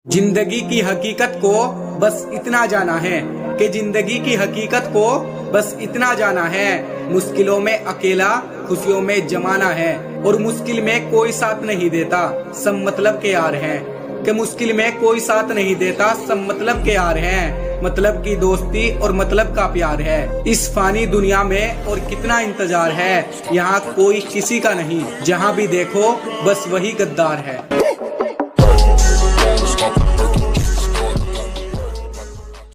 जिंदगी की हकीकत को बस इतना जाना है कि जिंदगी की हकीकत को बस इतना जाना है। मुश्किलों में अकेला, खुशियों में जमाना है। और मुश्किल में कोई साथ नहीं देता, सब मतलब के यार हैं। कि मुश्किल में कोई साथ नहीं देता, सब मतलब के यार हैं। मतलब की दोस्ती और मतलब का प्यार है इस फानी दुनिया में। और कितना इंतजार है, यहाँ कोई किसी का नहीं। जहाँ भी देखो बस वही गद्दार है।